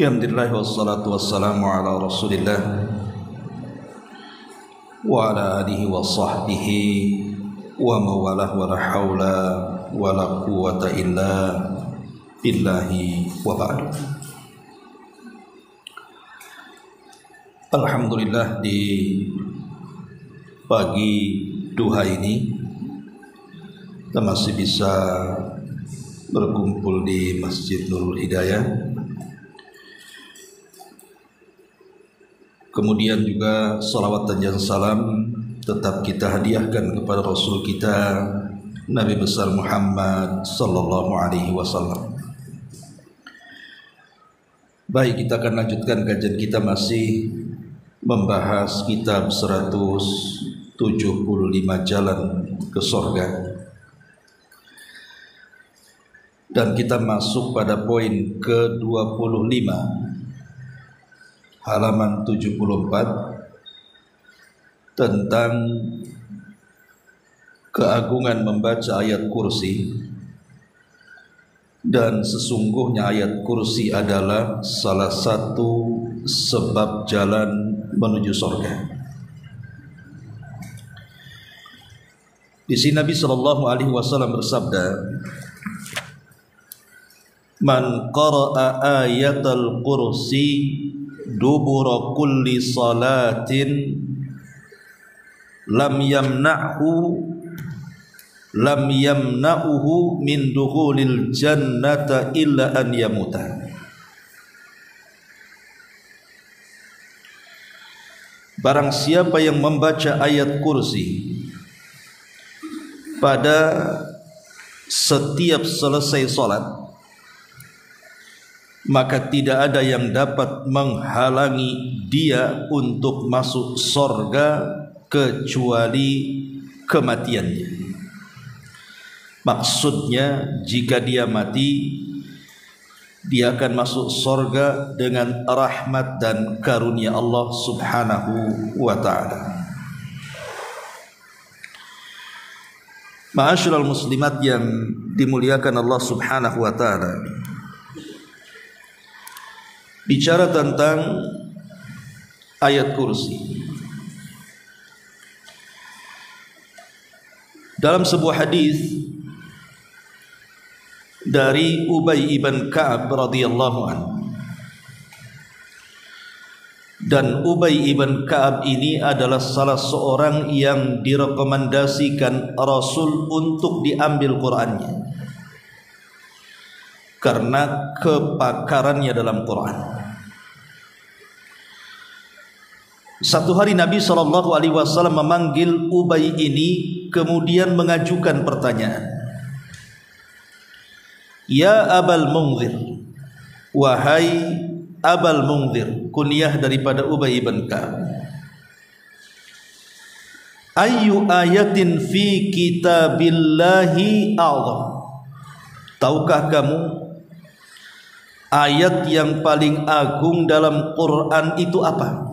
Alhamdulillah wassalatu wassalamu ala Rasulillah wa ala alihi wa sahbihi wa mawalah wa la hawla wa la quwwata illa billahi wa ba'du. Alhamdulillah, di pagi duha ini kita masih bisa berkumpul di Masjid Nurul Hidayah. Kemudian juga salawat dan salam tetap kita hadiahkan kepada Rasul kita Nabi besar Muhammad sallallahu alaihi wasallam. Baik, kita akan lanjutkan kajian kita masih membahas kitab 175 jalan ke surga. Dan kita masuk pada poin ke-25, halaman 74, tentang keagungan membaca ayat kursi. Dan sesungguhnya ayat kursi adalah salah satu sebab jalan menuju surga. Di sini Nabi sallallahu alaihi wasallam bersabda, "Man qara'a ayatal kursi dubura kulli salatin lam yamna'uhu min dukhulil jannata illa an yamuta." Barang siapa yang membaca ayat kursi pada setiap selesai salat, maka tidak ada yang dapat menghalangi dia untuk masuk surga kecuali kematiannya. Maksudnya, jika dia mati, dia akan masuk surga dengan rahmat dan karunia Allah subhanahu wa ta'ala. Ma'asyiral muslimat yang dimuliakan Allah subhanahu wa ta'ala, bicara tentang ayat kursi, dalam sebuah hadis dari Ubay ibn Ka'ab radhiyallahu anhu, dan Ubay ibn Ka'ab ini adalah salah seorang yang direkomendasikan Rasul untuk diambil Qur'annya karena kepakarannya dalam Quran. Satu hari Nabi SAW memanggil Ubay ini, kemudian mengajukan pertanyaan, "Ya Abal Munzir," wahai Abal Munzir, kunyah daripada Ubay ibn Ka'ab, "Ayyu ayatin fi kitabillahi a'zam?" Tahukah kamu ayat yang paling agung dalam Quran itu apa?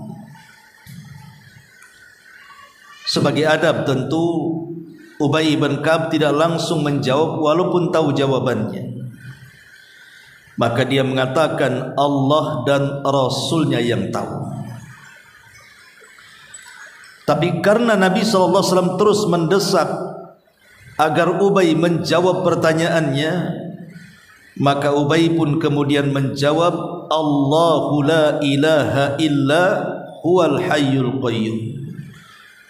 Sebagai adab tentu Ubay bin Ka'ab tidak langsung menjawab walaupun tahu jawabannya. Maka dia mengatakan, Allah dan Rasulnya yang tahu. Tapi karena Nabi SAW terus mendesak agar Ubay menjawab pertanyaannya, maka Ubay pun kemudian menjawab, Allahu la ilaha illa huwal hayyul qayyum.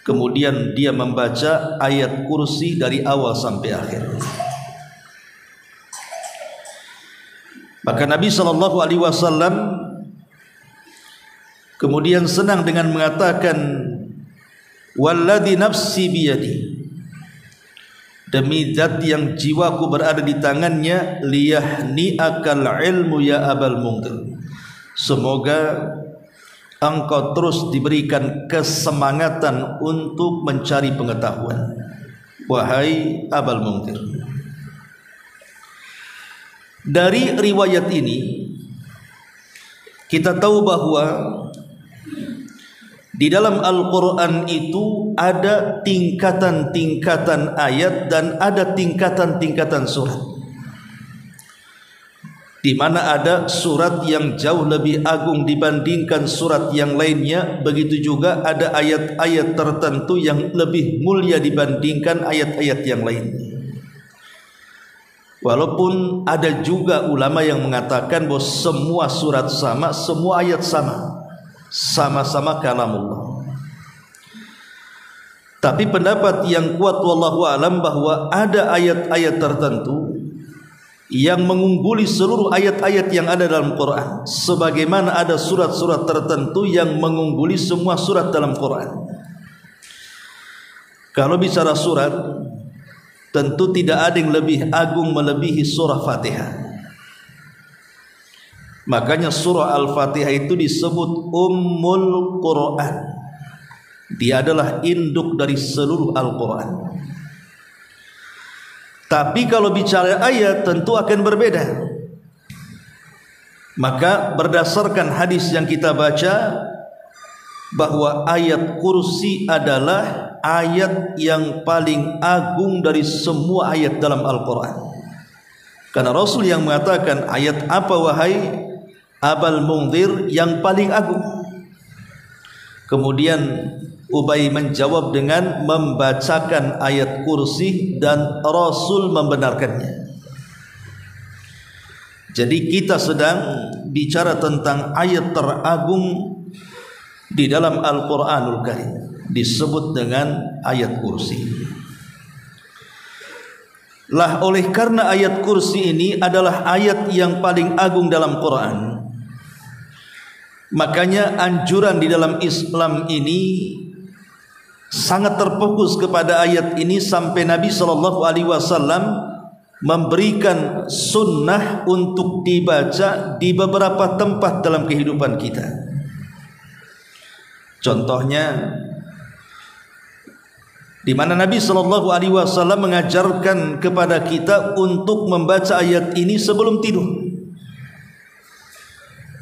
Kemudian dia membaca ayat kursi dari awal sampai akhir. Maka Nabi SAW kemudian senang dengan mengatakan, walladzi nafsi biyadi, demi zat yang jiwaku berada di tangannya, liyahni'akal ilmu ya Abal Munzir, semoga engkau terus diberikan kesemangatan untuk mencari pengetahuan, wahai Abal Munzir. Dari riwayat ini kita tahu bahwa di dalam Al-Quran itu ada tingkatan-tingkatan ayat dan ada tingkatan-tingkatan surat. Di di mana ada surat yang jauh lebih agung dibandingkan surat yang lainnya, begitu juga ada ayat-ayat tertentu yang lebih mulia dibandingkan ayat-ayat yang lainnya. Walaupun ada juga ulama yang mengatakan bahwa semua surat sama, semua ayat sama, sama-sama kalamullah. Tapi pendapat yang kuat wallahu alam bahwa ada ayat-ayat tertentu yang mengungguli seluruh ayat-ayat yang ada dalam Quran, sebagaimana ada surat-surat tertentu yang mengungguli semua surat dalam Quran. Kalau bicara surat, tentu tidak ada yang lebih agung melebihi surah Fatihah. Makanya surah Al-Fatihah itu disebut Ummul Quran. Dia adalah induk dari seluruh Al-Quran. Tapi kalau bicara ayat tentu akan berbeda. Maka berdasarkan hadis yang kita baca, bahwa ayat kursi adalah ayat yang paling agung dari semua ayat dalam Al-Quran. Karena Rasul yang mengatakan, ayat apa wahai Abal Mundhir yang paling agung? Kemudian Ubay menjawab dengan membacakan ayat kursi dan Rasul membenarkannya. Jadi kita sedang bicara tentang ayat teragung di dalam Al-Quranul Karim, disebut dengan ayat kursi. Lah oleh karena ayat kursi ini adalah ayat yang paling agung dalam Quran, makanya anjuran di dalam Islam ini sangat terfokus kepada ayat ini sampai Nabi SAW memberikan sunnah untuk dibaca di beberapa tempat dalam kehidupan kita. Contohnya, di mana Nabi SAW mengajarkan kepada kita untuk membaca ayat ini sebelum tidur,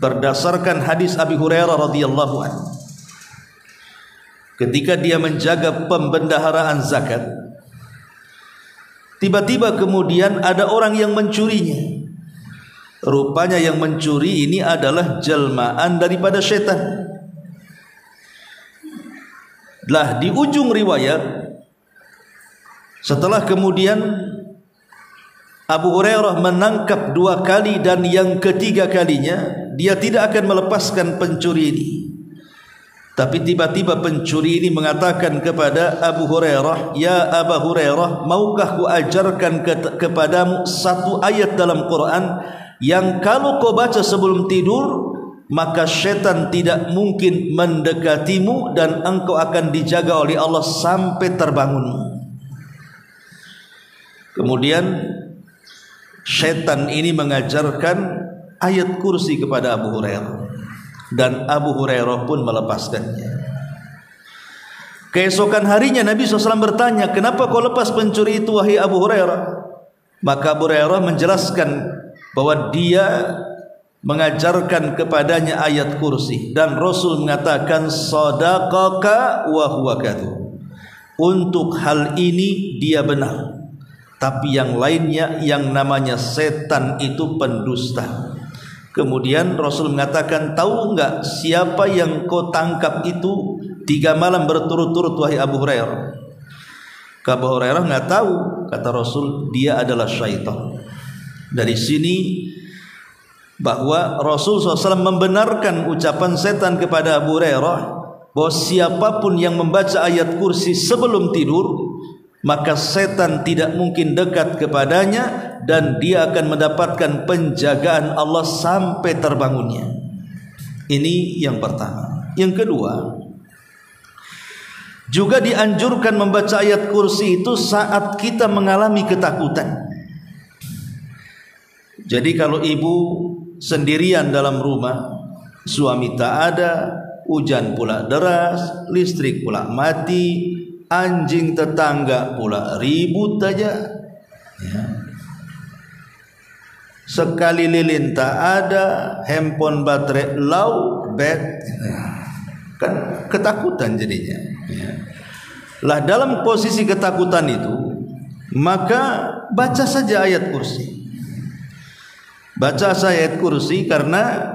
berdasarkan hadis Abi Hurairah radhiyallahu anhu. Ketika dia menjaga pembendaharaan zakat, tiba-tiba kemudian ada orang yang mencurinya. Rupanya yang mencuri ini adalah jelmaan daripada setan. Lah di ujung riwayat, setelah kemudian Abu Hurairah menangkap 2 kali dan yang ketiga kalinya dia tidak akan melepaskan pencuri ini. Tapi tiba-tiba pencuri ini mengatakan kepada Abu Hurairah, "Ya Abu Hurairah, maukah ku ajarkan kepadamu satu ayat dalam Quran yang kalau kau baca sebelum tidur, maka syaitan tidak mungkin mendekatimu dan engkau akan dijaga oleh Allah sampai terbangun." Kemudian syaitan ini mengajarkan ayat kursi kepada Abu Hurairah, dan Abu Hurairah pun melepaskannya. Keesokan harinya Nabi SAW bertanya, "Kenapa kau lepas pencuri itu wahai Abu Hurairah?" Maka Abu Hurairah menjelaskan bahwa dia mengajarkan kepadanya ayat kursi, dan Rasul mengatakan, "Sadaqaka wa huwa kadzub." Untuk hal ini dia benar, tapi yang lainnya yang namanya setan itu pendusta. Kemudian Rasul mengatakan, "Tahu enggak siapa yang kau tangkap itu 3 malam berturut-turut wahai Abu Hurairah?" Abu Hurairah enggak tahu. Kata Rasul, "Dia adalah syaitan." Dari sini bahwa Rasul SAW membenarkan ucapan setan kepada Abu Hurairah bahwa siapapun yang membaca ayat kursi sebelum tidur, maka setan tidak mungkin dekat kepadanya dan dia akan mendapatkan penjagaan Allah sampai terbangunnya. Ini yang pertama. Yang kedua, juga dianjurkan membaca ayat kursi itu saat kita mengalami ketakutan. Jadi kalau ibu sendirian dalam rumah, suami tak ada, hujan pula deras, listrik pula mati, anjing tetangga pula ribut aja, ya. Sekali lilin tak ada, handphone baterai low, bed, kan ketakutan jadinya, ya. Lah dalam posisi ketakutan itu, maka baca saja ayat kursi. Baca ayat kursi karena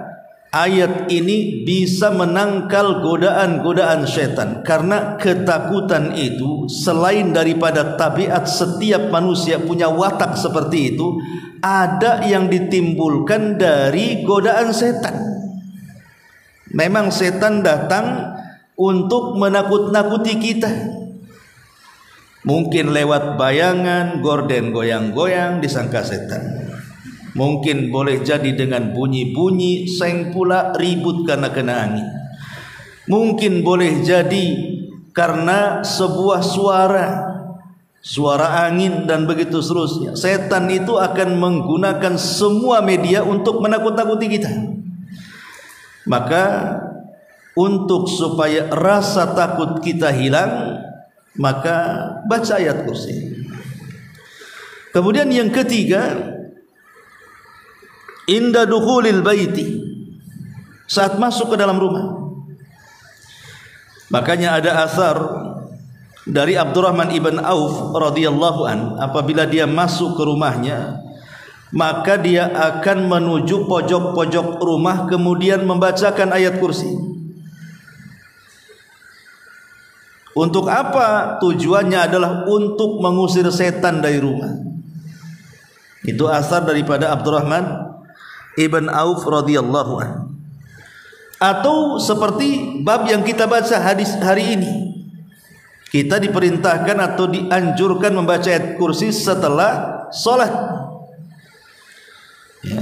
ayat ini bisa menangkal godaan-godaan setan. Karena ketakutan itu selain daripada tabiat setiap manusia punya watak seperti itu, ada yang ditimbulkan dari godaan setan. Memang setan datang untuk menakut-nakuti kita. Mungkin lewat bayangan, gorden goyang-goyang disangka setan. Mungkin boleh jadi dengan bunyi-bunyi, seng pula ribut karena kena angin. Mungkin boleh jadi karena sebuah suara angin dan begitu seterusnya. Setan itu akan menggunakan semua media untuk menakut-nakuti kita. Maka untuk supaya rasa takut kita hilang, maka baca ayat kursi. Kemudian yang ketiga, inda dukhulil baiti, saat masuk ke dalam rumah. Makanya ada asar dari Abdurrahman ibn Auf radhiyallahu an, apabila dia masuk ke rumahnya, maka dia akan menuju pojok-pojok rumah kemudian membacakan ayat kursi. Untuk apa? Tujuannya adalah untuk mengusir setan dari rumah. Itu asar daripada Abdurrahman ibn Auf radhiyallahu anhu. Atau seperti bab yang kita baca hadis hari ini, kita diperintahkan atau dianjurkan membaca ayat kursi setelah sholat. Ya.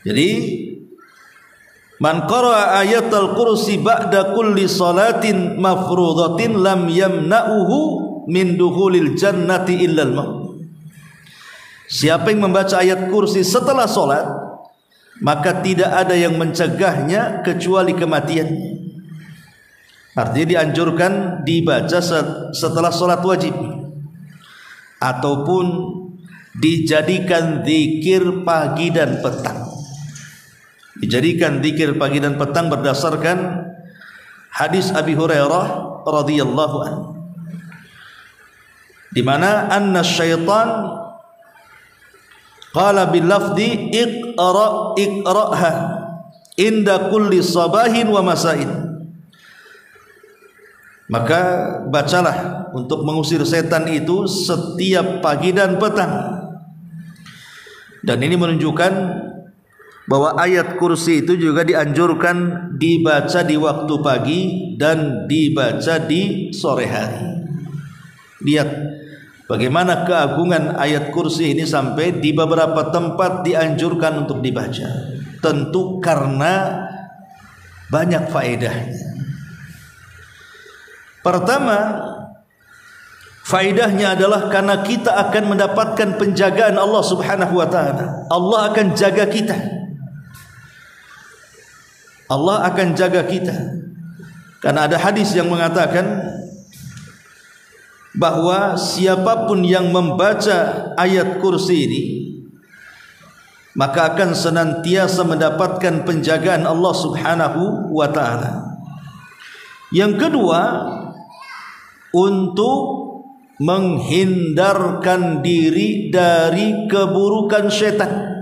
Jadi man qara'a ayatal kursi ba'da kulli salatin mafruḍatin lam yamna'uhu min dukhulil jannati illal maut. Siapa yang membaca ayat kursi setelah sholat, maka tidak ada yang mencegahnya kecuali kematian. Artinya dianjurkan dibaca setelah sholat wajib, ataupun dijadikan zikir pagi dan petang. Dijadikan zikir pagi dan petang berdasarkan hadis Abi Hurairah radhiyallahu anhu, di mana anna syaitan qala bil lafzi iqra'ha inda kulli sabahin wa masain. Maka bacalah untuk mengusir setan itu setiap pagi dan petang. Dan ini menunjukkan bahwa ayat kursi itu juga dianjurkan dibaca di waktu pagi dan dibaca di sore hari. Lihat bagaimana keagungan ayat kursi ini sampai di beberapa tempat dianjurkan untuk dibaca. Tentu karena banyak faedahnya. Pertama, faedahnya adalah karena kita akan mendapatkan penjagaan Allah Subhanahu wa taala. Allah akan jaga kita. Allah akan jaga kita. Karena ada hadis yang mengatakan bahwa siapapun yang membaca ayat kursi ini, maka akan senantiasa mendapatkan penjagaan Allah Subhanahu wa taala. Yang kedua, untuk menghindarkan diri dari keburukan setan.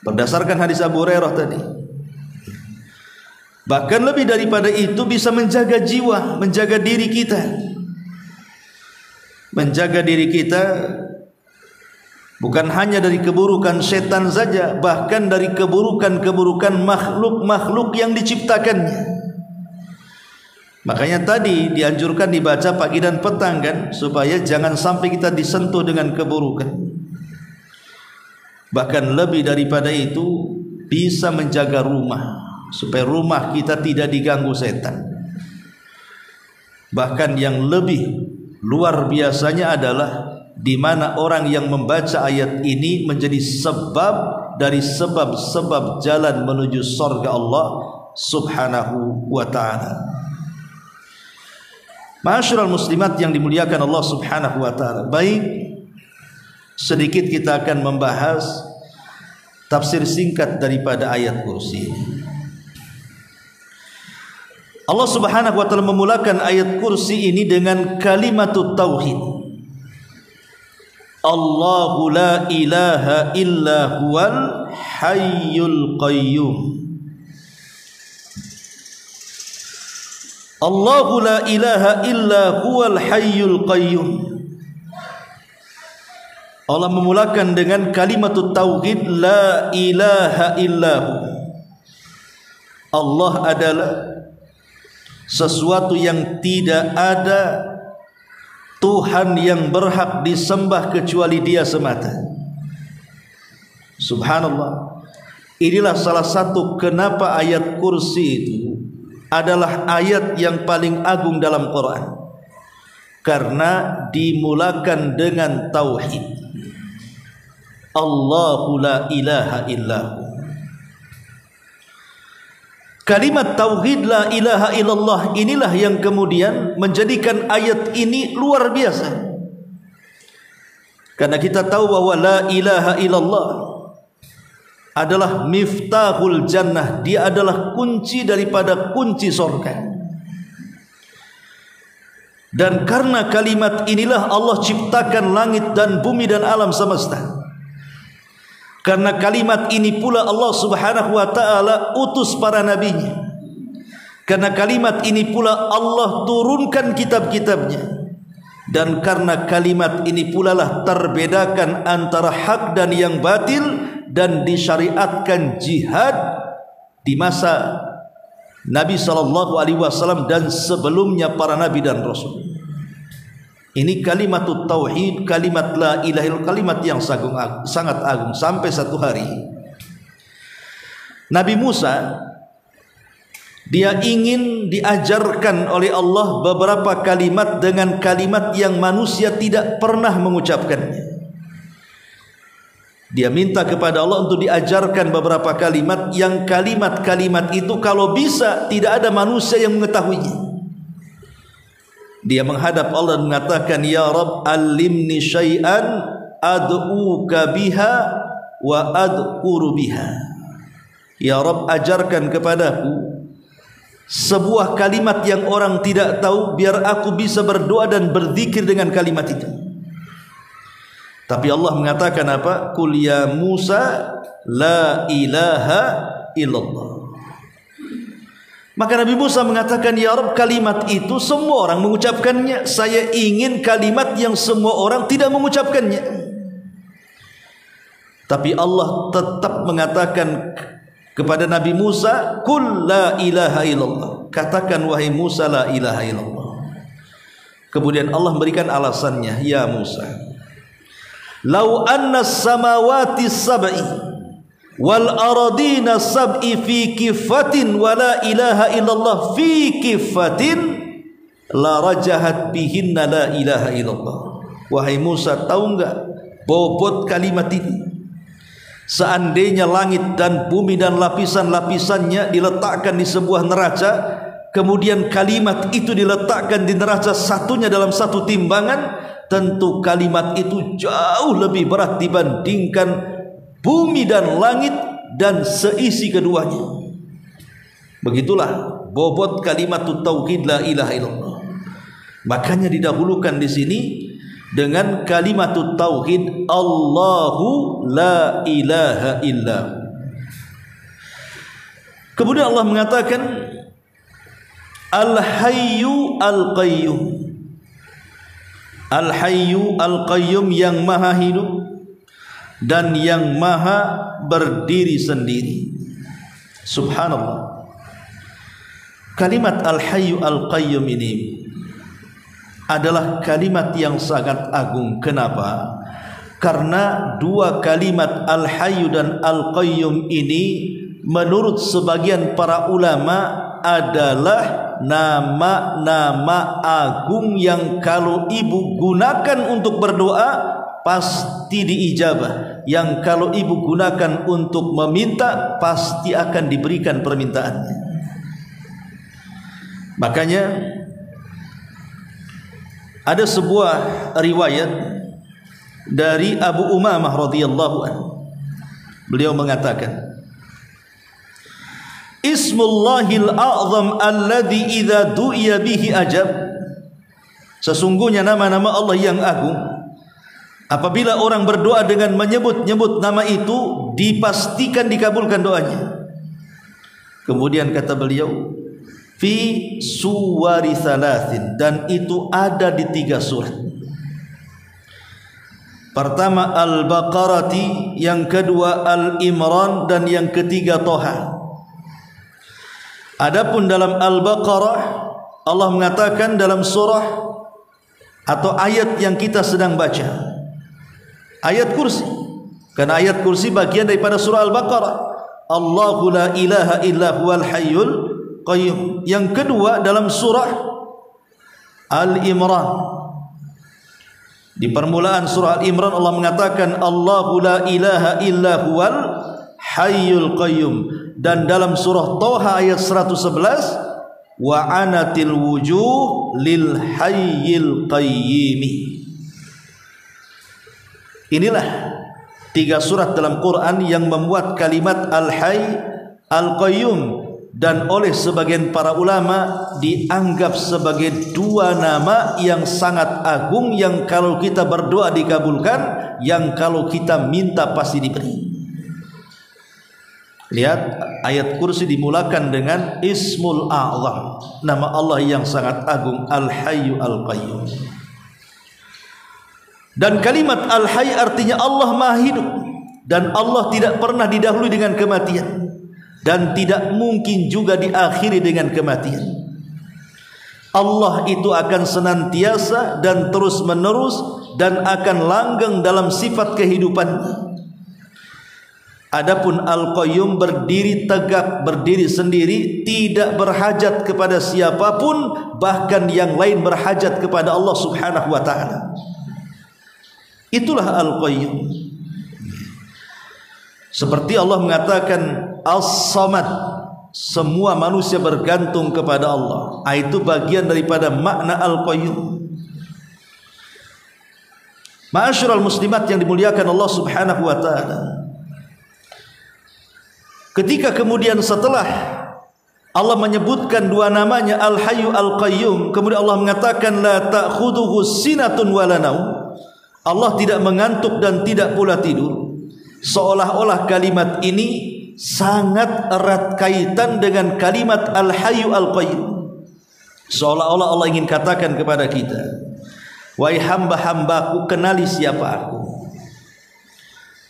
Berdasarkan hadis Abu Hurairah tadi. Bahkan lebih daripada itu bisa menjaga jiwa, menjaga diri kita. Menjaga diri kita bukan hanya dari keburukan setan saja, bahkan dari keburukan-keburukan makhluk-makhluk yang diciptakannya. Makanya tadi dianjurkan dibaca pagi dan petang kan, supaya jangan sampai kita disentuh dengan keburukan. Bahkan lebih daripada itu, bisa menjaga rumah supaya rumah kita tidak diganggu setan. Bahkan yang lebih luar biasanya adalah di mana orang yang membaca ayat ini menjadi sebab dari sebab-sebab jalan menuju surga Allah Subhanahu wa taala. Ma'asyiral muslimat yang dimuliakan Allah Subhanahu wa taala. Baik, sedikit kita akan membahas tafsir singkat daripada ayat kursi. Allah Subhanahu wa taala memulakan ayat kursi ini dengan kalimat tauhid. Allahu la ilaha illa huwal hayyul qayyum. Allahu la ilaha illa huwal hayyul qayyum. Allah memulakan dengan kalimat tauhid, la ilaha illahu. Allah adalah sesuatu yang tidak ada Tuhan yang berhak disembah kecuali Dia semata. Subhanallah. Inilah salah satu kenapa ayat kursi itu adalah ayat yang paling agung dalam Quran, karena dimulakan dengan tauhid. Allahu la ilaha illahu. Kalimat tauhid la ilaha illallah inilah yang kemudian menjadikan ayat ini luar biasa. Karena kita tahu bahwa la ilaha illallah adalah miftahul jannah. Dia adalah kunci daripada kunci surga. Dan karena kalimat inilah Allah ciptakan langit dan bumi dan alam semesta. Karena kalimat ini pula Allah subhanahu wa ta'ala utus para nabinya. Karena kalimat ini pula Allah turunkan kitab-kitabnya. Dan karena kalimat ini pula lah terbedakan antara hak dan yang batil, dan disyariatkan jihad di masa Nabi SAW dan sebelumnya para nabi dan rasul. Ini kalimat tauhid, kalimat la ilaha illallah, kalimat yang sangat agung. Sampai satu hari Nabi Musa, dia ingin diajarkan oleh Allah beberapa kalimat dengan kalimat yang manusia tidak pernah mengucapkannya. Dia minta kepada Allah untuk diajarkan beberapa kalimat yang kalimat-kalimat itu kalau bisa tidak ada manusia yang mengetahuinya. Dia menghadap Allah dan mengatakan, Ya Rabb, alimni syai'an ad'uka biha wa ad'kuru biha. Ya Rabb, ajarkan kepadaku sebuah kalimat yang orang tidak tahu, biar aku bisa berdoa dan berzikir dengan kalimat itu. Tapi Allah mengatakan apa? Qul ya Musa la ilaha illallah. Maka Nabi Musa mengatakan, Ya Rabb, kalimat itu semua orang mengucapkannya. Saya ingin kalimat yang semua orang tidak mengucapkannya. Tapi Allah tetap mengatakan kepada Nabi Musa, Qul la ilaha illallah. Katakan wahai Musa, la ilaha illallah. Kemudian Allah memberikan alasannya, Ya Musa, Lau anna samawati sab'i wal aradina sab'i fi kifatin wa la ilaha illallah fi kifatin la rajahat bihinna la ilaha illallah. Wahai Musa, tahu enggak bobot kalimat ini? Seandainya langit dan bumi dan lapisan-lapisannya diletakkan di sebuah neraca, kemudian kalimat itu diletakkan di neraca satunya dalam satu timbangan, tentu kalimat itu jauh lebih berat dibandingkan bumi dan langit dan seisi keduanya. Begitulah bobot kalimat tauhid la ilaha illallah. Makanya didahulukan di sini dengan kalimat tauhid, Allahu la ilaha illahu. Kemudian Allah mengatakan Al-Hayyu Al-Qayyum. Al-Hayyu Al-Qayyum, yang maha hidup dan yang maha berdiri sendiri. Subhanallah. Kalimat Al-Hayyu Al-Qayyum ini adalah kalimat yang sangat agung. Kenapa? Karena dua kalimat Al-Hayyu dan Al-Qayyum ini menurut sebagian para ulama adalah nama-nama agung yang kalau ibu gunakan untuk berdoa pasti diijabah, yang kalau ibu gunakan untuk meminta pasti akan diberikan permintaannya. Makanya ada sebuah riwayat dari Abu Umamah radhiyallahu anhu. Beliau mengatakan, Ismullahil a'zam alladhi idza du'iya bihi ajab. Sesungguhnya nama-nama Allah yang agung Apabila orang berdoa dengan menyebut-nyebut nama itu, dipastikan dikabulkan doanya. Kemudian kata beliau, fi suwari thalathin, dan itu ada di 3 surat. Pertama Al-Baqarah, yang kedua Al-Imran, dan yang ketiga Toha. Adapun dalam Al-Baqarah, Allah mengatakan dalam surah atau ayat yang kita sedang baca, ayat kursi, karena ayat kursi bagian daripada surah Al-Baqarah. Allahu la ilaha illa huwal hayyul qayyum. Yang kedua dalam surah Al-Imran, di permulaan surah Al-Imran Allah mengatakan Allahu la ilaha illa huwal hayyul qayyum. Dan dalam surah Toha ayat 111, wa anatil wujuh lil hayyil qayyim. Inilah 3 surat dalam Quran yang memuat kalimat Al-Hayy Al-Qayyum, dan oleh sebagian para ulama dianggap sebagai 2 nama yang sangat agung, yang kalau kita berdoa dikabulkan, yang kalau kita minta pasti diberi. Lihat, ayat kursi dimulakan dengan Ismul A'zam, nama Allah yang sangat agung, Al-Hayyu Al-Qayyum. Dan kalimat Al-Hayy artinya Allah Maha Hidup, dan Allah tidak pernah didahului dengan kematian, dan tidak mungkin juga diakhiri dengan kematian. Allah itu akan senantiasa dan terus menerus, dan akan langgeng dalam sifat kehidupannya. Adapun Al-Qayyum berdiri tegak, berdiri sendiri, tidak berhajat kepada siapapun, bahkan yang lain berhajat kepada Allah Subhanahu wa ta'ala. Itulah Al-Qayyum. Seperti Allah mengatakan As-Samad, semua manusia bergantung kepada Allah. Itu bagian daripada makna Al-Qayyum. Ma'asyiral muslimat yang dimuliakan Allah Subhanahu wa ta'ala, ketika kemudian setelah Allah menyebutkan 2 namanya Al-Hayyu Al-Qayyum, kemudian Allah mengatakan la ta'khudhuhu sinatun wa la naum, Allah tidak mengantuk dan tidak pula tidur. Seolah-olah kalimat ini sangat erat kaitan dengan kalimat Al-Hayyu Al-Qayyum. Seolah-olah Allah ingin katakan kepada kita, wahai hamba-hambaku, kenali siapa aku.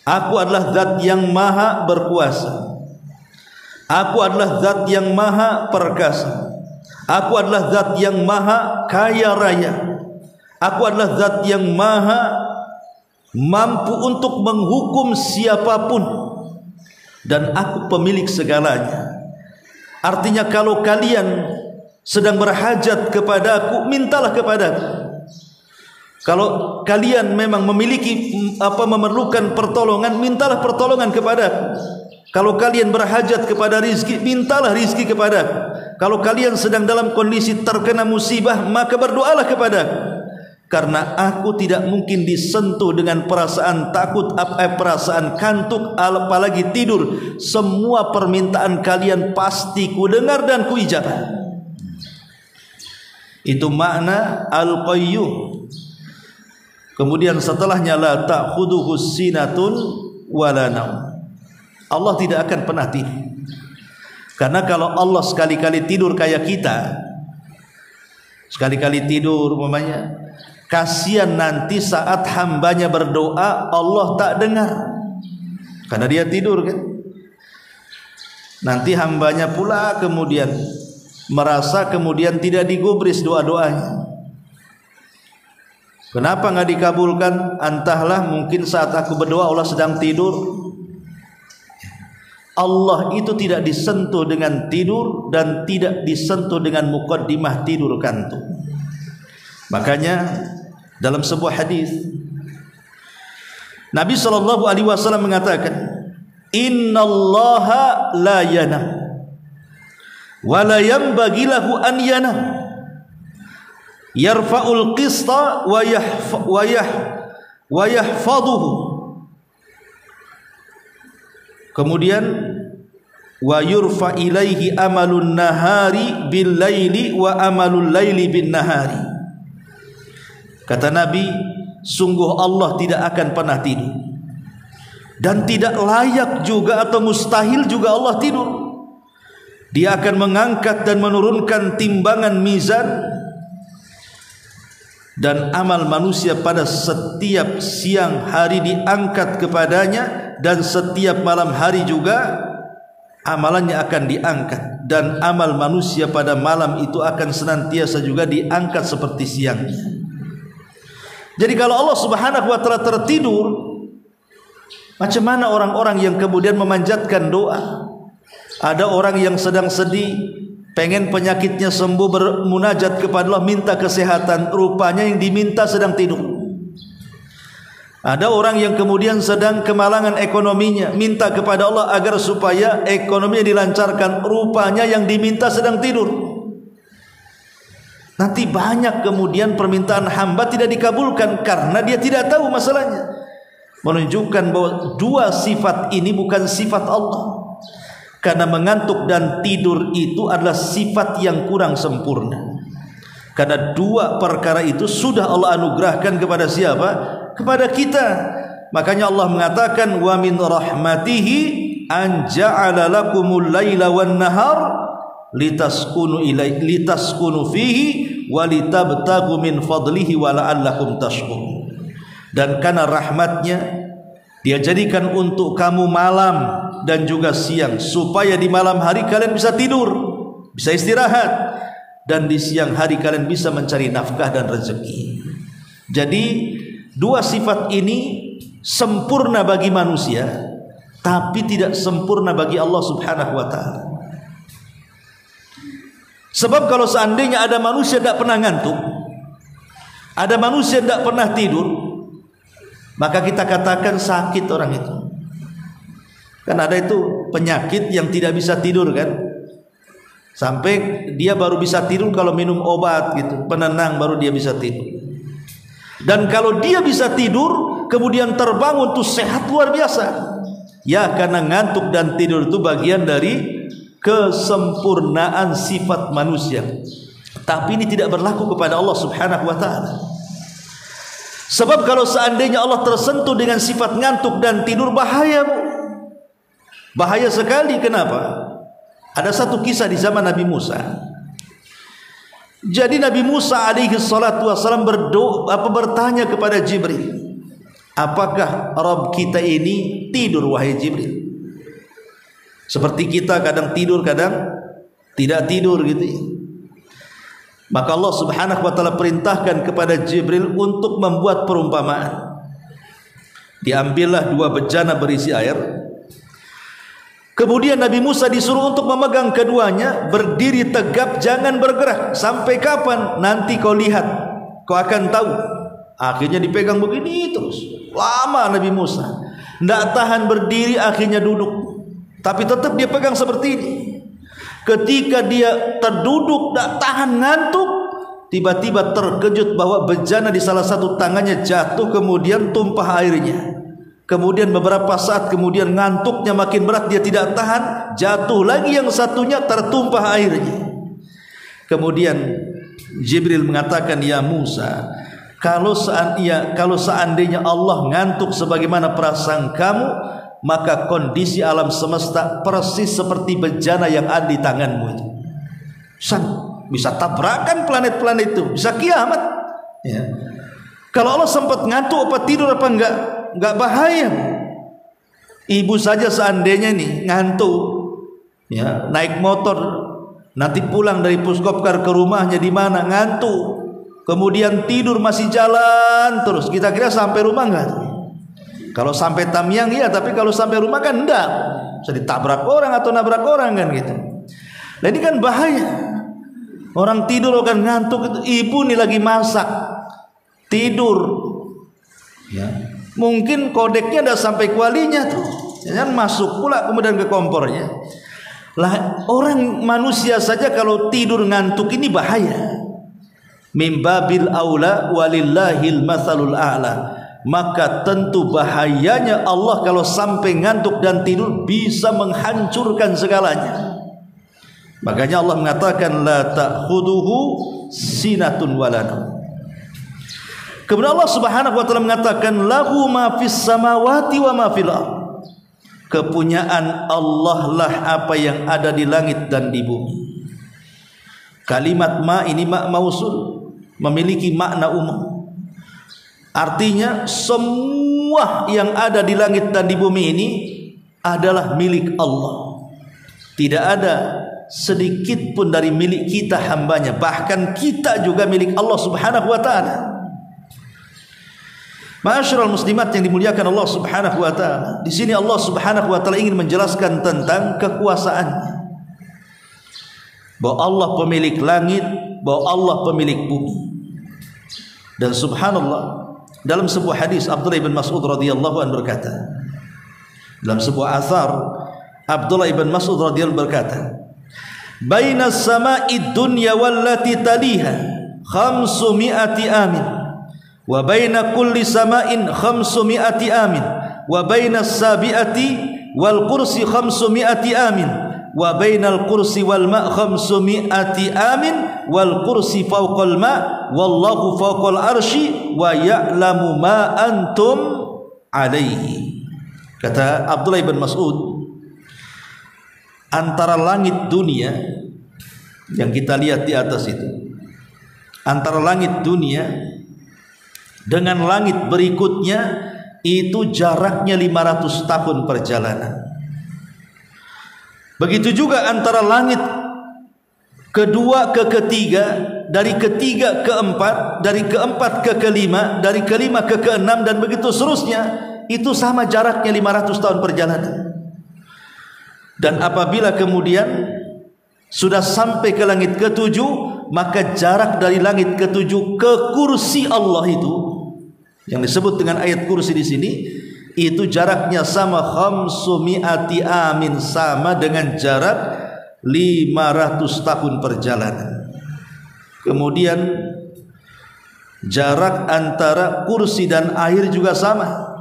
Aku adalah zat yang maha berkuasa. Aku adalah zat yang maha perkasa. Aku adalah zat yang maha kaya raya. Aku adalah zat yang maha mampu untuk menghukum siapapun, dan aku pemilik segalanya. Artinya kalau kalian sedang berhajat kepada aku, mintalah kepada aku. Kalau kalian memang memiliki memerlukan pertolongan, mintalah pertolongan kepada aku. Kalau kalian berhajat kepada rizki, mintalah rizki kepada aku. Kalau kalian sedang dalam kondisi terkena musibah, maka berdoalah kepada aku. Karena aku tidak mungkin disentuh dengan perasaan takut, perasaan kantuk, apalagi tidur. Semua permintaan kalian pasti ku dengar dan ku ijabah. Itu makna Al-Qayyum. Kemudian setelahnya la ta'khudhuhu sinatun wa la naum. Allah tidak akan pernah tidur. Karena kalau Allah sekali-kali tidur kayak kita, sekali-kali tidur umpamanya, kasihan nanti saat hambanya berdoa Allah tak dengar, karena dia tidur kan. Nanti hambanya pula kemudian merasa kemudian tidak digubris doa-doanya. Kenapa nggak dikabulkan? Entahlah, mungkin saat aku berdoa Allah sedang tidur. Allah itu tidak disentuh dengan tidur dan tidak disentuh dengan muqaddimah tidur kantuk. Makanya dalam sebuah hadis Nabi SAW mengatakan, innallaha la yanam wa la yanbaghi lahu an yanam yarfa'ul qista wa yahfaduhu. Kemudian wa yurfa ilaihi amalun nahari bil laili wa amalul laili bin nahari. Kata Nabi, sungguh Allah tidak akan pernah tidur. Dan tidak layak juga atau mustahil juga Allah tidur. Dia akan mengangkat dan menurunkan timbangan mizan dan amal manusia pada setiap siang hari diangkat kepadanya, dan setiap malam hari juga amalannya akan diangkat, dan amal manusia pada malam itu akan senantiasa juga diangkat seperti siangnya. Jadi kalau Allah Subhanahu wa taala tertidur, macam mana orang-orang yang kemudian memanjatkan doa? Ada orang yang sedang sedih, pengen penyakitnya sembuh, bermunajat kepada Allah, minta kesehatan, rupanya yang diminta sedang tidur. Ada orang yang kemudian sedang kemalangan ekonominya, minta kepada Allah agar supaya ekonominya dilancarkan, rupanya yang diminta sedang tidur. Nanti banyak kemudian permintaan hamba tidak dikabulkan karena dia tidak tahu masalahnya. Menunjukkan bahwa dua sifat ini bukan sifat Allah. Karena mengantuk dan tidur itu adalah sifat yang kurang sempurna. Karena dua perkara itu sudah Allah anugerahkan kepada siapa? Kepada kita. Makanya Allah mengatakan, wa min rahmatihi an ja'ala lakumul laila wan nahar litaskunu fihi wa litabtagu min fadlihi wa la'allakum tashkurun. Dan karena rahmatnya Dia jadikan untuk kamu malam dan juga siang, supaya di malam hari kalian bisa tidur, bisa istirahat, dan di siang hari kalian bisa mencari nafkah dan rezeki. Jadi dua sifat ini sempurna bagi manusia, tapi tidak sempurna bagi Allah Subhanahu wa taala. Sebab kalau seandainya ada manusia tidak pernah ngantuk, ada manusia tidak pernah tidur, maka kita katakan sakit orang itu. Kan ada itu penyakit yang tidak bisa tidur kan, sampai dia baru bisa tidur kalau minum obat gitu, penenang, baru dia bisa tidur. Dan kalau dia bisa tidur kemudian terbangun tuh sehat luar biasa. Ya, karena ngantuk dan tidur itu bagian dari kesempurnaan sifat manusia. Tapi ini tidak berlaku kepada Allah Subhanahu wa taala. Sebab kalau seandainya Allah tersentuh dengan sifat ngantuk dan tidur, bahaya, Bu. Bahaya sekali. Kenapa? Ada satu kisah di zaman Nabi Musa. Jadi Nabi Musa alaihi salatu wassalam bertanya kepada Jibril, apakah Rabb kita ini tidur wahai Jibril? Seperti kita kadang tidur kadang tidak tidur gitu ya. Maka Allah Subhanahu wa taala perintahkan kepada Jibril untuk membuat perumpamaan. Diambillah dua bejana berisi air. Kemudian Nabi Musa disuruh untuk memegang keduanya, berdiri tegap, jangan bergerak. Sampai kapan? Nanti kau lihat, kau akan tahu. Akhirnya dipegang begini terus. Lama Nabi Musa tidak tahan berdiri, akhirnya duduk. Tapi tetap dia pegang seperti ini. Ketika dia terduduk, tak tahan ngantuk, tiba-tiba terkejut bahwa bejana di salah satu tangannya jatuh, kemudian tumpah airnya. Kemudian beberapa saat kemudian ngantuknya makin berat, dia tidak tahan, jatuh lagi yang satunya, tertumpah airnya. Kemudian Jibril mengatakan, ya Musa, kalau seandainya Allah ngantuk sebagaimana perasaan kamu, maka kondisi alam semesta persis seperti bejana yang ada di tanganmu itu. Bisa tabrakan planet-planet itu, bisa kiamat ya. Kalau Allah sempat ngantuk apa tidur apa enggak bahaya. Ibu saja seandainya nih ngantuk ya, naik motor nanti pulang dari Puskopkar ke rumahnya di mana ngantuk, kemudian tidur masih jalan terus, kita kira sampai rumah enggak? Kalau sampai Tamyang iya, tapi kalau sampai rumah kan enggak, bisa ditabrak orang atau nabrak orang kan gitu. Nah ini kan bahaya. Orang tidur kan ngantuk itu, ibu nih lagi masak tidur ya. Mungkin kodeknya udah sampai kualinya tuh, jangan masuk pula kemudian ke kompornya. Lah orang manusia saja kalau tidur ngantuk ini bahaya. Mimbabil aula walillahil matsalul a'la. Maka tentu bahayanya Allah kalau sampai ngantuk dan tidur bisa menghancurkan segalanya. Makanya Allah mengatakan la ta'khuduhu sinatun wala naum. Kemudian Allah Subhanahu wa taala mengatakan lahu ma fis samawati wa ma fil ardh. Kepunyaan Allah lah apa yang ada di langit dan di bumi. Kalimat ma ini ma mausul, memiliki makna umum. Artinya semua yang ada di langit dan di bumi ini adalah milik Allah. Tidak ada sedikit pun dari milik kita hambanya, bahkan kita juga milik Allah Subhanahu wa taala. Ma'asyiral muslimat yang dimuliakan Allah Subhanahu wa taala. Di sini Allah Subhanahu wa taala ingin menjelaskan tentang kekuasaannya. Bahwa Allah pemilik langit, bahwa Allah pemilik bumi. Dan subhanallah, dalam sebuah hadis Abdullah bin Mas'ud radhiyallahu anhu berkata, dalam sebuah athar Abdullah bin Mas'ud radhiyallahu berkata, "Bainas sama'i dunya wallati taliha 500 amin, wa baina kulli sama'in 500 amin, wa bainas sabi'ati wal kursi 500 amin, wa bainal kursi wal ma' 500 amin, wal kursi fawqal ma' wallahu fawqal arsy wa ya'lamu ma antum alaihi." Kata Abdullah bin Mas'ud, antara langit dunia yang kita lihat di atas itu, antara langit dunia dengan langit berikutnya itu jaraknya 500 tahun perjalanan. Begitu juga antara langit kedua ke ketiga, dari ketiga ke empat, dari keempat ke kelima, dari kelima ke keenam, dan begitu seterusnya. Itu sama jaraknya 500 tahun perjalanan. Dan apabila kemudian sudah sampai ke langit ketujuh, maka jarak dari langit ketujuh ke kursi Allah itu, yang disebut dengan ayat kursi di sini, itu jaraknya sama 500 amin, sama dengan jarak 500 tahun perjalanan. Kemudian jarak antara kursi dan air juga sama.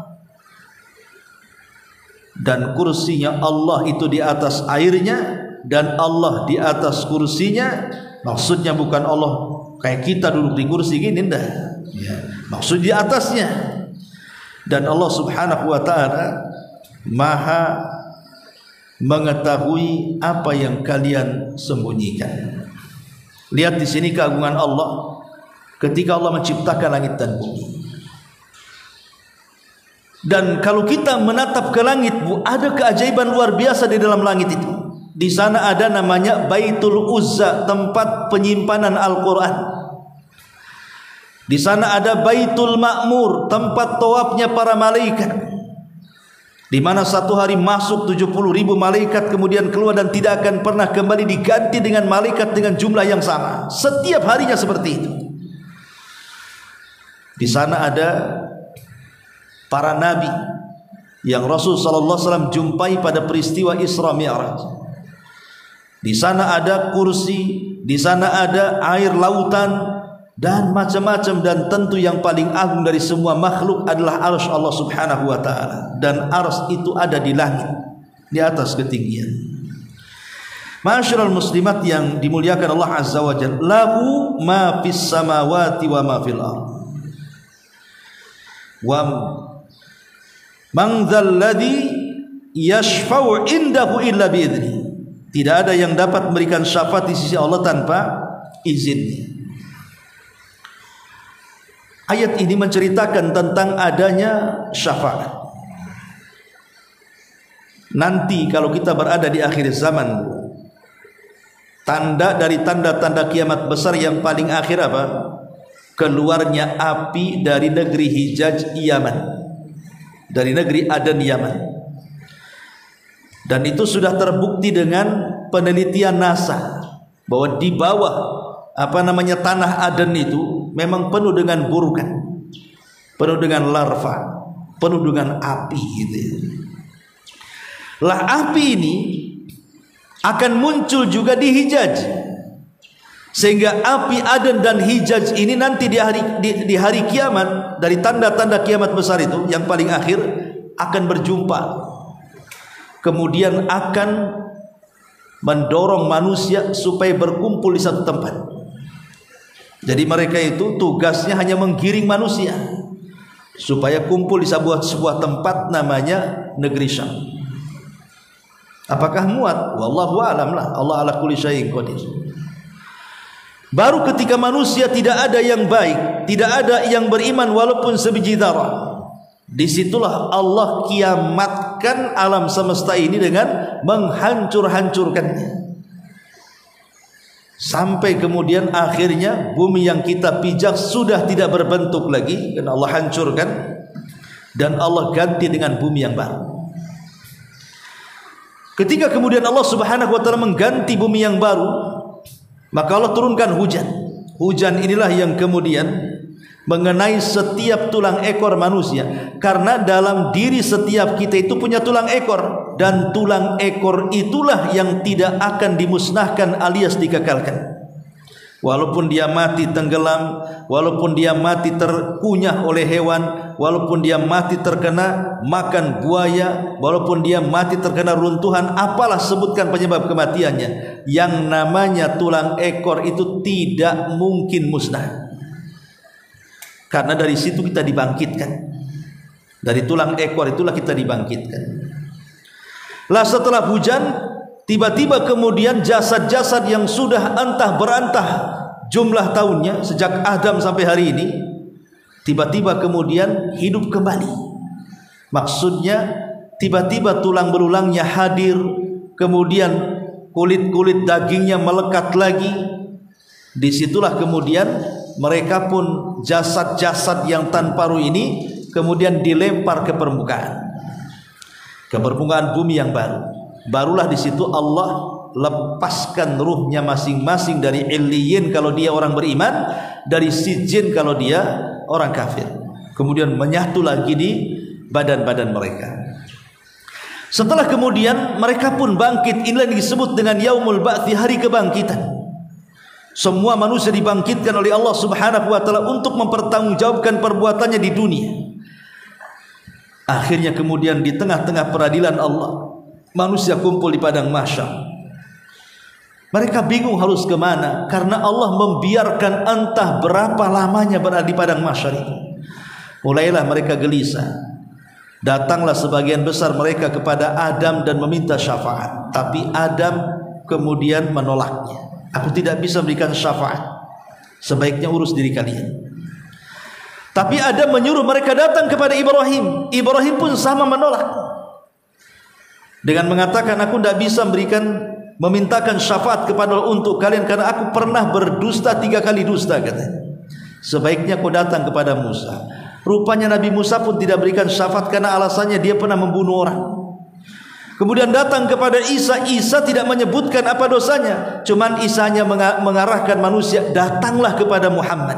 Dan kursinya Allah itu di atas airnya, dan Allah di atas kursinya. Maksudnya bukan Allah kayak kita duduk di kursi gini, enggak. Maksud di atasnya. Dan Allah Subhanahu wa taala Maha mengetahui apa yang kalian sembunyikan. Lihat di sini keagungan Allah ketika Allah menciptakan langit dan bumi. Dan kalau kita menatap ke langit, ada keajaiban luar biasa di dalam langit itu. Di sana ada namanya Baitul Uzza, tempat penyimpanan Al-Quran. Di sana ada Baitul Ma'mur, tempat tawafnya para malaikat, di mana satu hari masuk 70.000 malaikat, kemudian keluar dan tidak akan pernah kembali, diganti dengan malaikat dengan jumlah yang sama. Setiap harinya seperti itu. Di sana ada para nabi yang Rasul sallallahu alaihi wasallam jumpai pada peristiwa Isra Mi'raj. Di sana ada kursi, di sana ada air lautan dan macam-macam, dan tentu yang paling agung dari semua makhluk adalah arsy Allah Subhanahu wa taala. Dan arsy itu ada di langit, di atas ketinggian. Ma'asyiral muslimat yang dimuliakan Allah Azza wa Jalla, lahu ma fis samawati wa ma fil ardh. Wa man dzal ladzi yashfa'u indahu illa bi idzni. Tidak ada yang dapat memberikan syafaat di sisi Allah tanpa izinnya. Ayat ini menceritakan tentang adanya syafaat. Nanti kalau kita berada di akhir zaman, tanda dari tanda-tanda kiamat besar yang paling akhir apa? Keluarnya api dari negeri Hijaz Yaman, dari negeri Aden Yaman. Dan itu sudah terbukti dengan penelitian NASA bahwa di bawah tanah Aden itu memang penuh dengan burukan, penuh dengan larva, penuh dengan api gitu ya. Lah api ini akan muncul juga di Hijaz, sehingga api Aden dan Hijaz ini nanti di hari kiamat, dari tanda-tanda kiamat besar itu yang paling akhir akan berjumpa, kemudian akan mendorong manusia supaya berkumpul di satu tempat. Jadi mereka itu tugasnya hanya menggiring manusia supaya kumpul di sebuah tempat namanya negeri Syam. Apakah muat? Wallahu a'lam lah. Allah ala kulli syai'in qadir. Baru ketika manusia tidak ada yang baik, tidak ada yang beriman walaupun sebiji zarah, disitulah Allah kiamatkan alam semesta ini dengan menghancur-hancurkannya. Sampai kemudian akhirnya bumi yang kita pijak sudah tidak berbentuk lagi karena Allah hancurkan, dan Allah ganti dengan bumi yang baru. Ketika kemudian Allah Subhanahu wa taala mengganti bumi yang baru, maka Allah turunkan hujan. Hujan inilah yang kemudian mengenai setiap tulang ekor manusia, karena dalam diri setiap kita itu punya tulang ekor, dan tulang ekor itulah yang tidak akan dimusnahkan alias dikekalkan. Walaupun dia mati tenggelam, walaupun dia mati terkunyah oleh hewan, walaupun dia mati terkena makan buaya, walaupun dia mati terkena runtuhan, apalah sebutkan penyebab kematiannya, yang namanya tulang ekor itu tidak mungkin musnah. Karena dari situ kita dibangkitkan. Dari tulang ekor itulah kita dibangkitkan. Lah setelah hujan, tiba-tiba kemudian jasad-jasad yang sudah entah berantah jumlah tahunnya sejak Adam sampai hari ini, tiba-tiba kemudian hidup kembali. Maksudnya tiba-tiba tulang belulangnya hadir, kemudian kulit-kulit dagingnya melekat lagi. Disitulah kemudian mereka pun jasad-jasad yang tanpa ruh ini kemudian dilempar ke permukaan bumi yang baru. Barulah di situ Allah lepaskan ruhnya masing-masing dari illiyin kalau dia orang beriman, dari sijin kalau dia orang kafir. Kemudian menyatu lagi di badan-badan mereka. Setelah kemudian mereka pun bangkit, inilah yang disebut dengan yaumul ba'thi, hari kebangkitan. Semua manusia dibangkitkan oleh Allah Subhanahu wa taala untuk mempertanggungjawabkan perbuatannya di dunia. Akhirnya kemudian di tengah-tengah peradilan Allah, manusia kumpul di padang mahsyar. Mereka bingung harus kemana, karena Allah membiarkan entah berapa lamanya berada di padang mahsyar itu. Mulailah mereka gelisah. Datanglah sebagian besar mereka kepada Adam dan meminta syafaat, tapi Adam kemudian menolaknya. Aku tidak bisa memberikan syafaat, sebaiknya urus diri kalian. Tapi Adam menyuruh mereka datang kepada Ibrahim. Ibrahim pun sama menolak, dengan mengatakan, aku tidak bisa memintakan syafaat kepada Allah untuk kalian, karena aku pernah berdusta 3 kali dusta, katanya. Sebaiknya kau datang kepada Musa. Rupanya Nabi Musa pun tidak berikan syafaat karena alasannya dia pernah membunuh orang. Kemudian datang kepada Isa. Isa tidak menyebutkan apa dosanya, cuman Isa hanya mengarahkan manusia, datanglah kepada Muhammad.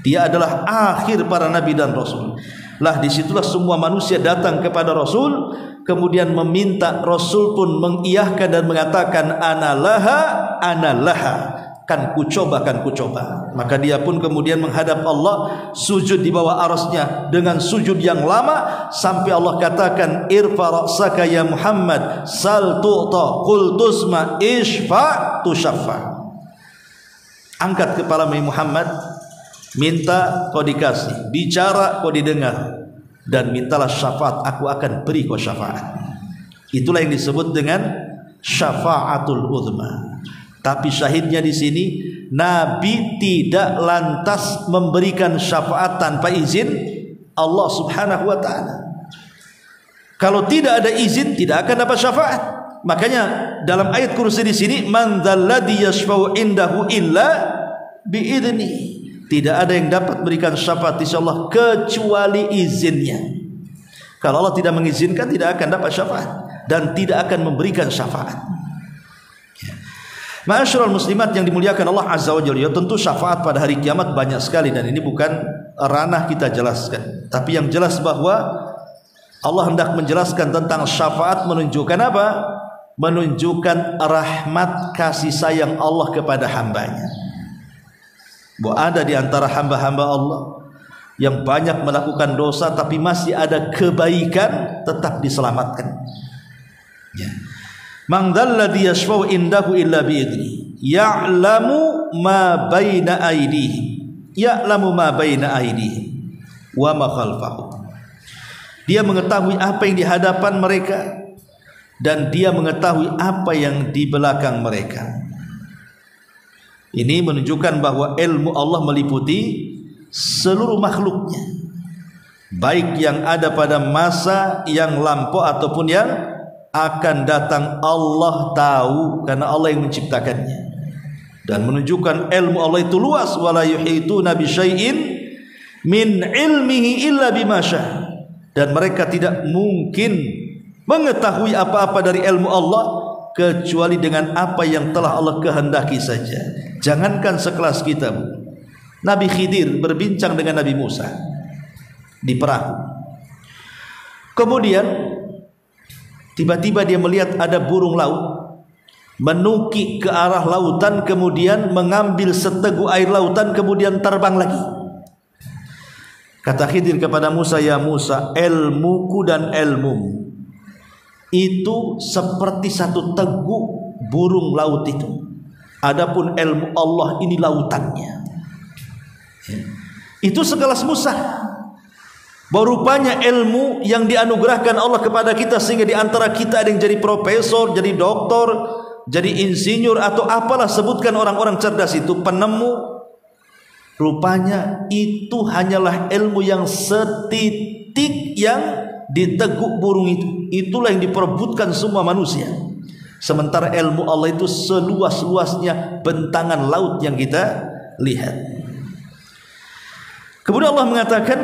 Dia adalah akhir para nabi dan rasul. Lah disitulah semua manusia datang kepada Rasul, kemudian meminta. Rasul pun mengiyahkan dan mengatakan, Analaha, kan ku coba. Maka dia pun kemudian menghadap Allah, sujud di bawah arasnya dengan sujud yang lama, sampai Allah katakan, irfa ra'saka ya Muhammad, sal tu'ta, qul tusma, ishfa tushaffa. Angkat kepala Muhammad, minta kau dikasih, bicara kau didengar, dan mintalah syafaat, aku akan beri kau syafaat. Itulah yang disebut dengan syafaatul uzma. Tapi syahidnya di sini, Nabi tidak lantas memberikan syafaat tanpa izin Allah Subhanahu wa taala. Kalau tidak ada izin, tidak akan dapat syafaat. Makanya dalam ayat kursi di sini, man dzalladzi yashfa'u indahu illa biidzni. Tidak ada yang dapat berikan syafaat di sisi Allah kecuali izinnya. Kalau Allah tidak mengizinkan, tidak akan dapat syafaat dan tidak akan memberikan syafaat. Ma'asyiral muslimat yang dimuliakan Allah Azza wa Jalla, tentu syafaat pada hari kiamat banyak sekali, dan ini bukan ranah kita jelaskan. Tapi yang jelas bahwa Allah hendak menjelaskan tentang syafaat, menunjukkan apa? Menunjukkan rahmat kasih sayang Allah kepada hambanya. Bahwa ada di antara hamba-hamba Allah yang banyak melakukan dosa, tapi masih ada kebaikan, tetap diselamatkan. Ya. Man dzalladzi yashfa'u indahu illa bi'idzni ya'lamu ma baina aydihim, ya'lamu ma baina aydihim wa ma khalfahum. Dia mengetahui apa yang di hadapan mereka dan dia mengetahui apa yang di belakang mereka. Ini menunjukkan bahwa ilmu Allah meliputi seluruh makhluknya, baik yang ada pada masa yang lampau ataupun yang akan datang. Allah tahu karena Allah yang menciptakannya, dan menunjukkan ilmu Allah itu luas. Wala yuhituna bi syai'in min ilmihi illa bima syaa. Dan mereka tidak mungkin mengetahui apa-apa dari ilmu Allah kecuali dengan apa yang telah Allah kehendaki saja. Jangankan sekelas kita, Nabi Khidir berbincang dengan Nabi Musa di perahu. Kemudian tiba-tiba dia melihat ada burung laut menukik ke arah lautan, kemudian mengambil seteguk air lautan, kemudian terbang lagi. Kata Khidir kepada Musa, ya Musa, ilmuku dan ilmumu itu seperti satu teguk burung laut itu. Adapun ilmu Allah ini lautannya. Itu sekelas Musa. Bahwa rupanya ilmu yang dianugerahkan Allah kepada kita, sehingga di antara kita ada yang jadi profesor, jadi doktor, jadi insinyur atau apalah sebutkan orang-orang cerdas itu, penemu. Rupanya itu hanyalah ilmu yang setitik yang diteguk burung itu. Itulah yang diperebutkan semua manusia. Sementara ilmu Allah itu seluas-luasnya bentangan laut yang kita lihat. Kemudian Allah mengatakan,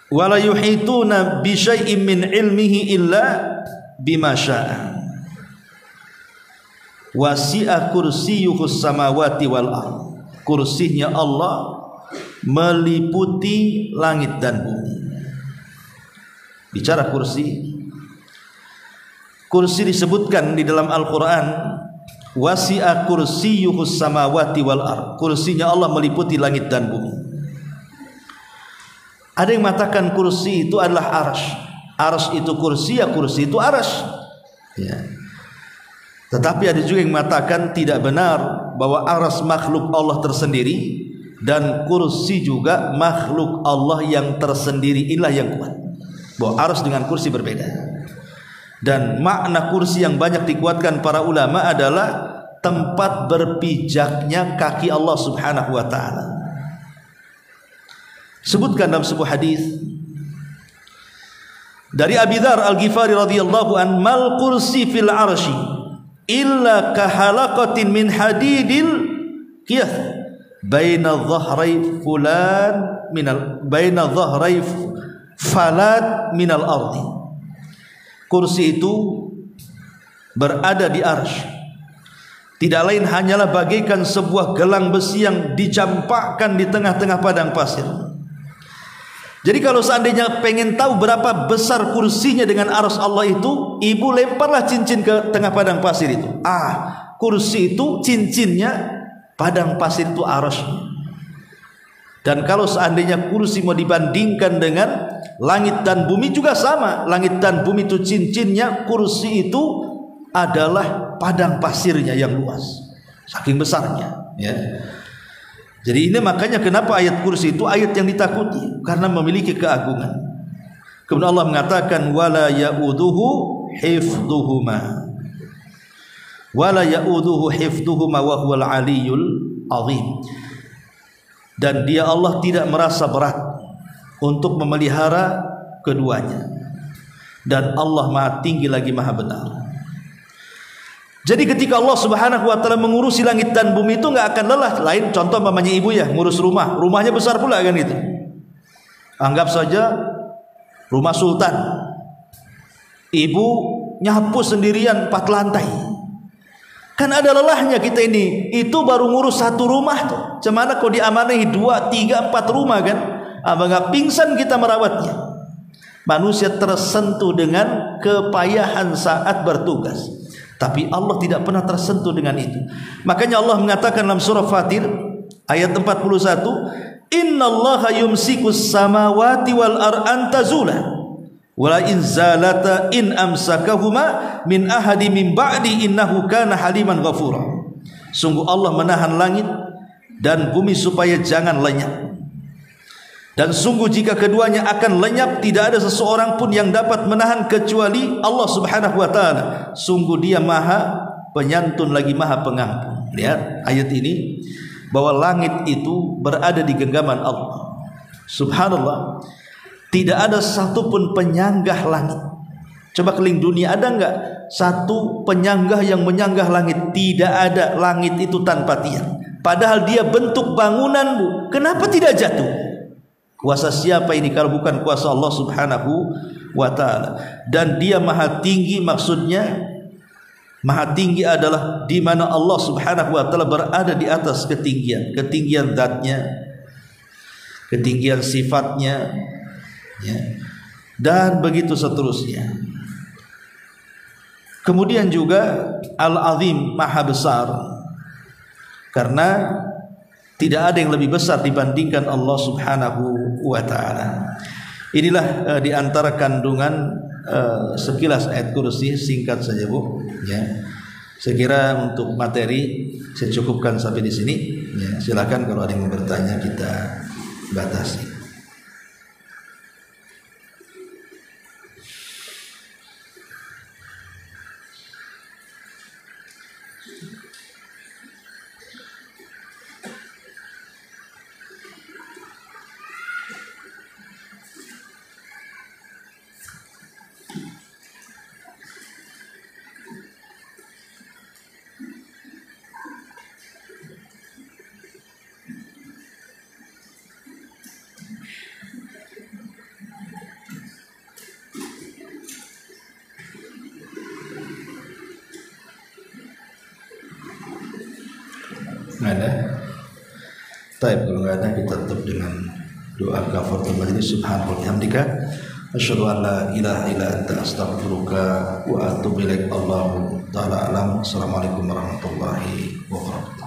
wala yuhituna bi syai'in min ilmihi illa bima syaa. Wasi'a kursiyyuhus samawati wal ardh. Kursinya Allah meliputi langit dan bumi. Bicara kursi, kursi disebutkan di dalam Al-Quran, wasi'a kursiyyuhus samawati wal ardh. Kursinya Allah meliputi langit dan bumi. Ada yang mengatakan kursi itu adalah arsy. Arsy itu kursi, ya kursi itu arsy, ya. Tetapi ada juga yang mengatakan tidak benar, bahwa arsy makhluk Allah tersendiri dan kursi juga makhluk Allah yang tersendiri. Inilah yang kuat, bahwa arsy dengan kursi berbeda. Dan makna kursi yang banyak dikuatkan para ulama adalah tempat berpijaknya kaki Allah Subhanahu wa ta'ala. Sebutkan dalam sebuah hadis dari Abi Dzar Al-Ghifari radhiyallahu an, mal kursi fil arsy illa kahalaqatin min hadidil qiyas baina dhahrai fulan minal baina dhahrai falat minal ardi. Kursi itu berada di arsy, tidak lain hanyalah bagaikan sebuah gelang besi yang dicampakkan di tengah-tengah padang pasir. Jadi kalau seandainya pengen tahu berapa besar kursinya dengan arsy Allah itu, ibu lemparlah cincin ke tengah padang pasir itu. Kursi itu cincinnya, padang pasir itu arsy. Dan kalau seandainya kursi mau dibandingkan dengan langit dan bumi juga sama. Langit dan bumi itu cincinnya, kursi itu adalah padang pasirnya yang luas, saking besarnya, ya. Jadi ini makanya kenapa ayat kursi itu ayat yang ditakuti, karena memiliki keagungan. Kemudian Allah mengatakan wala ya'uduhu hifdhuhuma, wala ya'uduhu hifdhuhuma wa huwal aliyyul azim. Dan dia Allah tidak merasa berat untuk memelihara keduanya, dan Allah Maha tinggi lagi Maha benar. Jadi ketika Allah Subhanahu wa ta'ala mengurusi langit dan bumi itu nggak akan lelah. Lain contoh mamanya ibu ya, ngurus rumah, rumahnya besar pula kan itu. Anggap saja rumah sultan, ibu nyapu sendirian 4 lantai, kan ada lelahnya kita ini. Itu baru ngurus satu rumah tuh, cemana kau diamanahi 2, 3, 4 rumah kan. Nggak pingsan kita merawatnya. Manusia tersentuh dengan kepayahan saat bertugas, tapi Allah tidak pernah tersentuh dengan itu. Makanya Allah mengatakan dalam surah Fatir ayat 41, innallaha yumsikus samawati wal ar antazula wala in zalata in amsakahuma min ahadi min ba'di innahu kana haliman ghafura. Sungguh Allah menahan langit dan bumi supaya jangan lenyap. Dan sungguh jika keduanya akan lenyap, tidak ada seseorang pun yang dapat menahan kecuali Allah Subhanahu wa taala. Sungguh Dia Maha Penyantun lagi Maha Pengampun. Lihat ayat ini, bahwa langit itu berada di genggaman Allah. Subhanallah, tidak ada satupun penyanggah langit. Coba keliling dunia, ada enggak satu penyanggah yang menyanggah langit? Tidak ada. Langit itu tanpa tiang. Padahal dia bentuk bangunan, Bu. Kenapa tidak jatuh? Kuasa siapa ini kalau bukan kuasa Allah Subhanahu wa taala? Dan Dia Maha Tinggi, maksudnya Maha Tinggi adalah di mana Allah Subhanahu wa taala berada di atas ketinggian, ketinggian zatnya, ketinggian sifatnya, ya. Dan begitu seterusnya. Kemudian juga Al-Azim, Maha Besar, karena tidak ada yang lebih besar dibandingkan Allah Subhanahu wa taala. Inilah di antara kandungan sekilas ayat kursi, singkat saja, Bu, ya. Saya kira untuk materi saya cukupkan sampai di sini, ya. Silakan kalau ada yang mau bertanya, kita batasi. Nggak ada. Baik, kalau nggak ada kita tutup dengan doa kafaratul majlis. Subhanallah bihamdika asyhadu an la ilaha illa anta astaghfiruka wa atubu ilaik. Allahu ta'ala alam. Assalamualaikum warahmatullahi wabarakatuh.